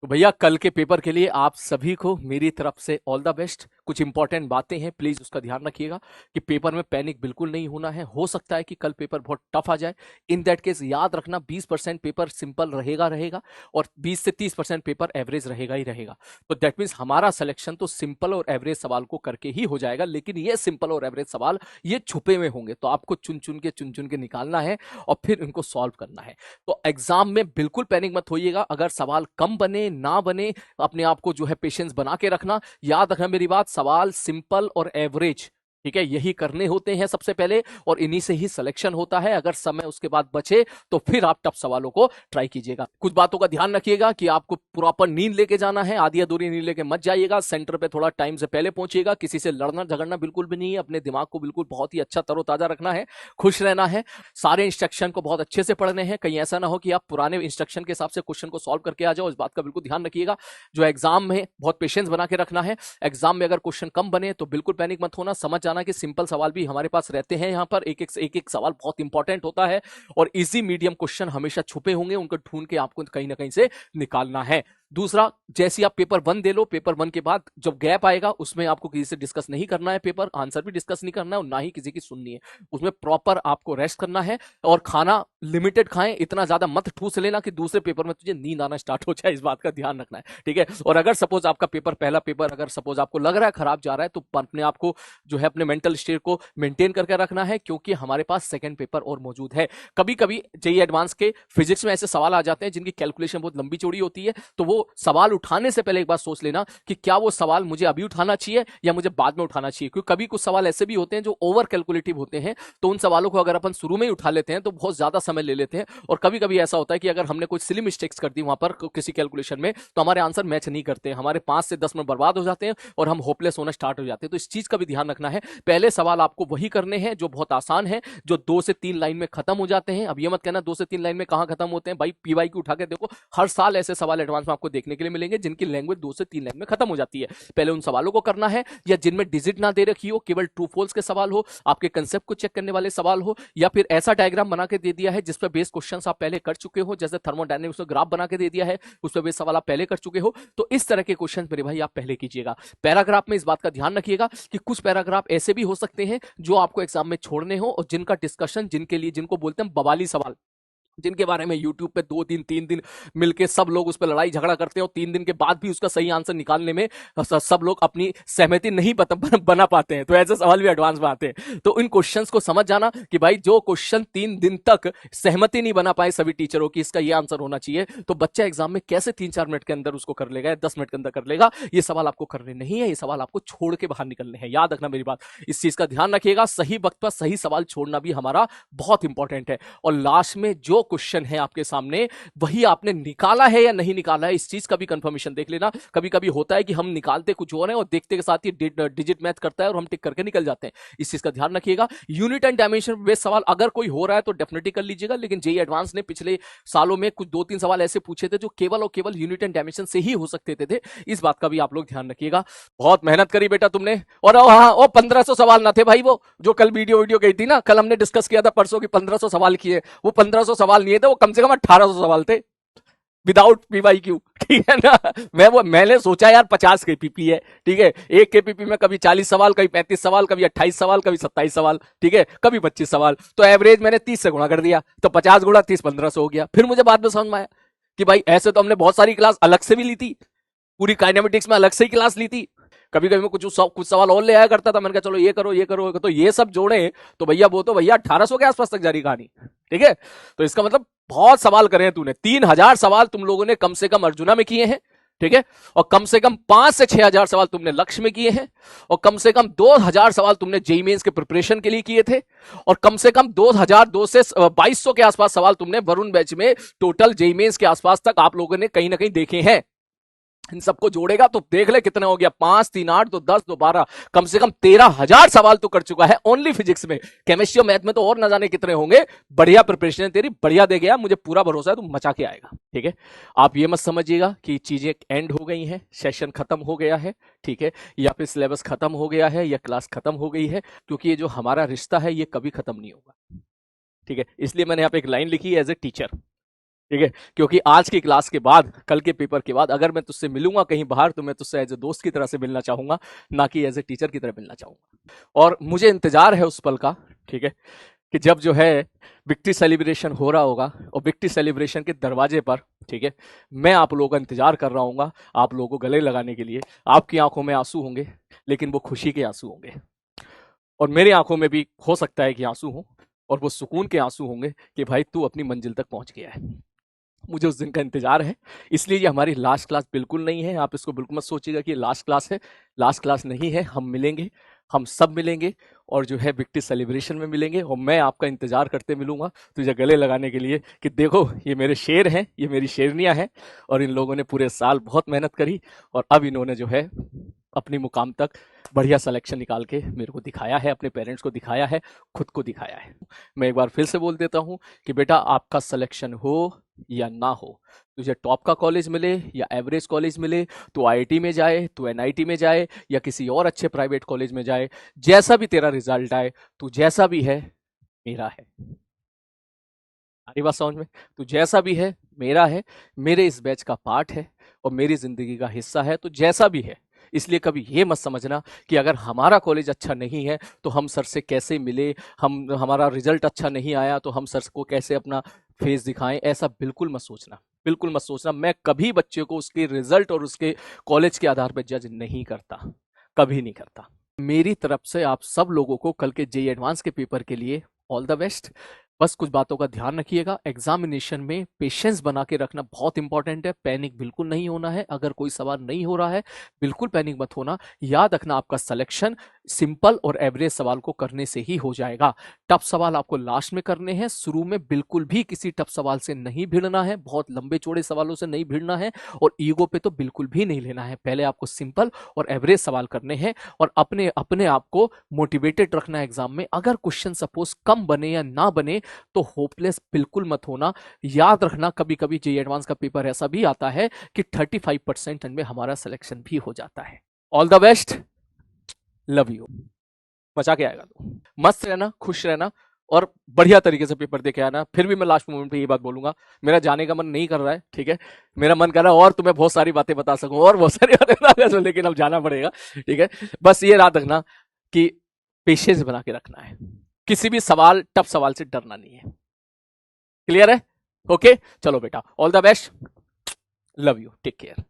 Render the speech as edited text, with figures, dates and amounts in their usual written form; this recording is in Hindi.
तो भैया कल के पेपर के लिए आप सभी को मेरी तरफ से ऑल द बेस्ट। कुछ इंपॉर्टेंट बातें हैं, प्लीज उसका ध्यान रखिएगा कि पेपर में पैनिक बिल्कुल नहीं होना है। हो सकता है कि कल पेपर बहुत टफ आ जाए। इन दैट केस याद रखना 20% पेपर सिंपल रहेगा और 20 से 30% पेपर एवरेज रहेगा ही रहेगा। तो दैट मीन्स हमारा सिलेक्शन तो सिंपल और एवरेज सवाल को करके ही हो जाएगा, लेकिन ये सिंपल और एवरेज सवाल ये छुपे में होंगे, तो आपको चुन चुन के निकालना है और फिर इनको सॉल्व करना है। तो एग्जाम में बिल्कुल पैनिक मत होइएगा। अगर सवाल कम बने ना बने, अपने आप को जो है पेशेंस बना के रखना। याद रखना मेरी बात, सवाल सिंपल और एवरेज, ठीक है, यही करने होते हैं सबसे पहले और इन्हीं से ही सिलेक्शन होता है। अगर समय उसके बाद बचे तो फिर आप टफ सवालों को ट्राई कीजिएगा। कुछ बातों का ध्यान रखिएगा कि आपको प्रॉपर नींद लेके जाना है, आधी अधूरी नींद लेके मत जाइएगा। सेंटर पे थोड़ा टाइम से पहले पहुंचिएगा। किसी से लड़ना झगड़ना बिल्कुल भी नहीं है। अपने दिमाग को बिल्कुल बहुत ही अच्छा तरोताजा रखना है, खुश रहना है। सारे इंस्ट्रक्शन को बहुत अच्छे से पढ़ने हैं। कहीं ऐसा ना हो कि आप पुराने इंस्ट्रक्शन के हिसाब से क्वेश्चन को सॉल्व करके आ जाओ। इस बात का बिल्कुल ध्यान रखिएगा। जो एग्जाम में बहुत पेशेंस बना के रखना है। एग्जाम में अगर क्वेश्चन कम बने तो बिल्कुल पैनिक मत होना। समझ जाना कि सिंपल सवाल भी हमारे पास रहते हैं। यहाँ पर एक एक सवाल बहुत इंपॉर्टेंट होता है और इजी मीडियम क्वेश्चन हमेशा छुपे होंगे, उनको ढूंढ के आपको कहीं ना कहीं से निकालना है। दूसरा, जैसे आप पेपर 1 दे लो, पेपर 1 के बाद जब गैप आएगा उसमें आपको किसी से डिस्कस नहीं करना है, पेपर आंसर भी डिस्कस नहीं करना है और ना ही किसी की सुननी है। उसमें प्रॉपर आपको रेस्ट करना है और खाना लिमिटेड खाएं। इतना ज्यादा मत ठूस लेना कि दूसरे पेपर में तुझे नींद आना स्टार्ट हो जाए। इस बात का ध्यान रखना है, ठीक है। और अगर सपोज आपका पेपर, पहला पेपर अगर सपोज आपको लग रहा है खराब जा रहा है, तो अपने आप को जो है अपने मेंटल स्टेट को मेंटेन करके रखना है, क्योंकि हमारे पास सेकंड पेपर और मौजूद है। कभी कभी जेईई एडवांस के फिजिक्स में ऐसे सवाल आ जाते हैं जिनकी कैलकुलेशन बहुत लंबी चौड़ी होती है, तो वो सवाल उठाने से पहले एक बार सोच लेना कि क्या वो सवाल मुझे अभी उठाना चाहिए या मुझे बाद में उठाना चाहिए। क्योंकि कभी कुछ सवाल ऐसे भी होते हैं जो ओवर कैलकुलेटिव होते हैं, तो उन सवालों को अगर अपन शुरू में ही उठा लेते हैं तो बहुत ज्यादा समय ले लेते हैं। और कभी कभी ऐसा होता है कि अगर हमने कोई सिली मिस्टेक्स कर दी वहां पर किसी कैलकुलेशन में, तो हमारे आंसर मैच नहीं करते हैं, हमारे 5 से 10 मिनट बर्बाद हो जाते हैं और हम होपलेस होना स्टार्ट हो जाते हैं। तो इस चीज का भी ध्यान रखना है। पहले सवाल आपको वही करने हैं जो बहुत आसान है, जो 2 से 3 लाइन में खत्म हो जाते हैं। अब ये मत कहना 2 से 3 लाइन में कहां खत्म होते हैं भाई, पीवाई की उठा के देखो, हर साल ऐसे सवाल एडवांस में आपको देखने के लिए मिलेंगे जिनकी लैंग्वेज 2 से 3 लाइन में खत्म हो जाती है। पहले उन सवालों को करना है, या जिनमें डिजिट ना दे रखी हो, केवल ट्रू फॉल्स के सवाल हो, आपके कंसेप्ट को चेक करने वाले सवाल हो, या फिर ऐसा डायग्राम बना के दे दिया है जिस पर बेस क्वेश्चंस आप पहले कर चुके हो, जैसे थर्मोडायनेमिक्स में ग्राफ बना के दे दिया है, उस पर बेस सवाल आप पहले कर चुके हो, तो इस तरह के क्वेश्चन मेरे भाई आप पहले कीजिएगा। पैराग्राफ में इस बात का ध्यान रखिएगा कि कुछ पैराग्राफ ऐसे भी हो सकते हैं जो आपको एग्जाम में छोड़ने हो और जिनका डिस्कशन, जिनके लिए, जिनको बोलते हैं बवाली सवाल, जिनके बारे में यूट्यूब पे 2 दिन 3 दिन मिलके सब लोग उस पर लड़ाई झगड़ा करते हैं और 3 दिन के बाद भी उसका सही आंसर निकालने में सब लोग अपनी सहमति नहीं बना पाते हैं। तो ऐसे सवाल भी एडवांस में आते हैं। तो इन क्वेश्चंस को समझ जाना कि भाई जो क्वेश्चन 3 दिन तक सहमति नहीं बना पाए सभी टीचरों की, इसका ये आंसर होना चाहिए, तो बच्चा एग्जाम में कैसे 3-4 मिनट के अंदर उसको कर लेगा या 10 मिनट के अंदर कर लेगा। ये सवाल आपको करने नहीं है, ये सवाल आपको छोड़ के बाहर निकलने हैं। याद रखना मेरी बात, इस चीज का ध्यान रखिएगा। सही वक्त पर सही सवाल छोड़ना भी हमारा बहुत इंपॉर्टेंट है। और लास्ट में जो क्वेश्चन है आपके सामने, वही आपने निकाला है या नहीं निकाला है, इस चीज का भी कंफर्मेशन देख लेना। कभी कभी होता है कि हम निकालते कुछ और है और देखते के साथ ही डिजिट मैच करता है और हम टिक करके निकल जाते हैं। इस चीज का ध्यान रखिएगा। यूनिट एंड डायमेंशन बेस्ड सवाल अगर कोई हो रहा है तो डेफिनेटली कर लीजिएगा, लेकिन जेईई एडवांस ने पिछले सालों में कुछ 2-3 सवाल ऐसे पूछे थे जो केवल और केवल यूनिट एंड डायमेंशन से ही हो सकते थे। इस बात का भी आप लोग ध्यान रखिएगा। बहुत मेहनत करी बेटा तुमने। और हाँ, वो 1500 सवाल ना थे भाई, वो जो कल वीडियो गई थी ना, कल हमने डिस्कस किया था परसों की 1500 सवाल किए, वो 1500 सवाल नहीं थे, वो कम से कम 1800 सवाल थे विदाउट पीवाईक्यू, ठीक है ना। मैंने सोचा यार 50 केपीपी है, ठीक है, एक केपीपी में कभी 40 सवाल, कभी 35 सवाल, कभी 28 सवाल, कभी 27 सवाल, ठीक है, कभी 25 सवाल, तो एवरेज मैंने 30 से गुणा कर दिया, तो 50 गुणा 30 1500 हो गया। फिर मुझे बाद में समझ में आया कि भाई ऐसे तो हमने बहुत सारी क्लास अलग से भी ली थी, पूरी काइनेमेटिक्स में अलग से ही क्लास ली थी। कभी कभी मैं कुछ सवाल और ले आया करता था। मैंने कहा चलो ये करो, तो ये सब जोड़े तो भैया वो तो भैया 1800 के आसपास तक जारी कहानी, ठीक है। तो इसका मतलब बहुत सवाल करे हैं तूने। 3000 सवाल तुम लोगों ने कम से कम अर्जुना में किए हैं, ठीक है, और कम से कम 5 से 6000 सवाल तुमने लक्ष्य में किए हैं, और कम से कम 2000 सवाल तुमने जेईई मेंस के प्रिपरेशन के लिए किए थे, और कम से कम 2002 से 2200 के आसपास सवाल तुमने वरुण बैच में टोटल जेईई मेंस के आसपास तक आप लोगों ने कहीं ना कहीं देखे हैं। इन सबको जोड़ेगा तो देख ले कितना हो गया, 5 3 8 तो 10 2 12, कम से कम 13,000 सवाल तो कर चुका है ओनली फिजिक्स में। केमिस्ट्री और मैथ में तो और न जाने कितने होंगे। बढ़िया प्रिपरेशन है तेरी, बढ़िया दे गया, मुझे पूरा भरोसा है तू मचा के आएगा, ठीक है। आप ये मत समझिएगा कि चीजें एंड हो गई हैं, सेशन खत्म हो गया है, ठीक है, या फिर सिलेबस खत्म हो गया है, या क्लास खत्म हो गई है, क्योंकि ये जो हमारा रिश्ता है ये कभी खत्म नहीं होगा, ठीक है। इसलिए मैंने यहाँ पे एक लाइन लिखी है एज ए टीचर, ठीक है, क्योंकि आज की क्लास के बाद, कल के पेपर के बाद अगर मैं तुझसे मिलूंगा कहीं बाहर तो मैं तुझसे एज ए दोस्त की तरह से मिलना चाहूंगा, ना कि एज ए टीचर की तरह मिलना चाहूंगा। और मुझे इंतजार है उस पल का, ठीक है, कि जब जो है विक्ट्री सेलिब्रेशन हो रहा होगा और विक्ट्री सेलिब्रेशन के दरवाजे पर, ठीक है, मैं आप लोगों का इंतजार कर रहा हूँ, आप लोगों को गले लगाने के लिए। आपकी आंखों में आंसू होंगे, लेकिन वो खुशी के आंसू होंगे, और मेरी आंखों में भी हो सकता है कि आंसू हो, और वो सुकून के आंसू होंगे कि भाई तू अपनी मंजिल तक पहुंच गया है। मुझे उस दिन का इंतजार है। इसलिए ये हमारी लास्ट क्लास बिल्कुल नहीं है, आप इसको बिल्कुल मत सोचिएगा कि ये लास्ट क्लास है। लास्ट क्लास नहीं है, हम मिलेंगे, हम सब मिलेंगे, और जो है विक्ट्री सेलिब्रेशन में मिलेंगे, और मैं आपका इंतजार करते मिलूंगा तुझे गले लगाने के लिए कि देखो ये मेरे शेर हैं, ये मेरी शेरनियां हैं, और इन लोगों ने पूरे साल बहुत मेहनत करी, और अब इन्होंने जो है अपनी मुकाम तक बढ़िया सिलेक्शन निकाल के मेरे को दिखाया है, अपने पेरेंट्स को दिखाया है, खुद को दिखाया है। मैं एक बार फिर से बोल देता हूँ कि बेटा आपका सिलेक्शन हो या ना हो, तुझे टॉप का कॉलेज मिले या एवरेज कॉलेज मिले, तो आईआईटी में जाए, तो एनआईटी में जाए, या किसी और अच्छे प्राइवेट कॉलेज में जाए, जैसा भी तेरा रिजल्ट आए, तू जैसा भी है मेरा है। आरी बात समझ में? तू जैसा भी है मेरा है, मेरे इस बैच का पार्ट है, और मेरी जिंदगी का हिस्सा है, तो जैसा भी है। इसलिए कभी ये मत समझना कि अगर हमारा कॉलेज अच्छा नहीं है तो हम सर से कैसे मिले, हम हमारा रिजल्ट अच्छा नहीं आया तो हम सर को कैसे अपना फेस दिखाएं, ऐसा बिल्कुल मत सोचना, बिल्कुल मत सोचना। मैं कभी बच्चे को उसके रिजल्ट और उसके कॉलेज के आधार पर जज नहीं करता, कभी नहीं करता। मेरी तरफ से आप सब लोगों को कल के जेई एडवांस के पेपर के लिए ऑल द बेस्ट। बस कुछ बातों का ध्यान रखिएगा, एग्जामिनेशन में पेशेंस बना के रखना बहुत इंपॉर्टेंट है। पैनिक बिल्कुल नहीं होना है, अगर कोई सवाल नहीं हो रहा है बिल्कुल पैनिक मत होना। याद रखना आपका सिलेक्शन सिंपल और एवरेज सवाल को करने से ही हो जाएगा। टफ सवाल आपको लास्ट में करने हैं, शुरू में बिल्कुल भी किसी टफ सवाल से नहीं भिड़ना है, बहुत लंबे चौड़े सवालों से नहीं भिड़ना है, और ईगो पे तो बिल्कुल भी नहीं लेना है। पहले आपको सिंपल और एवरेज सवाल करने हैं, और अपने अपने आप को मोटिवेटेड रखना है एग्जाम में। अगर क्वेश्चन सपोज कम बने या ना बने तो होपलेस बिल्कुल मत होना। याद रखना कभी कभी जेईई एडवांस का पेपर ऐसा भी आता है कि 35% में हमारा सिलेक्शन भी हो जाता है। All the best, love you. मजा के आएगा, तो मस्त रहना, खुश रहना, और बढ़िया तरीके से पेपर दे के आना। फिर भी मैं लास्ट मोमेंट पे ये बात बोलूंगा, मेरा जाने का मन नहीं कर रहा है, ठीक है, मेरा मन कर रहा है और तुम्हें बहुत सारी बातें बता सकूं, और बहुत सारी बातें बता सकूं, लेकिन अब जाना पड़ेगा, ठीक है। बस ये याद रखना कि पेशेंस बना के रखना है, किसी भी सवाल, टफ सवाल से डरना नहीं है। क्लियर है? ओके, चलो बेटा, all the best, love you, take care.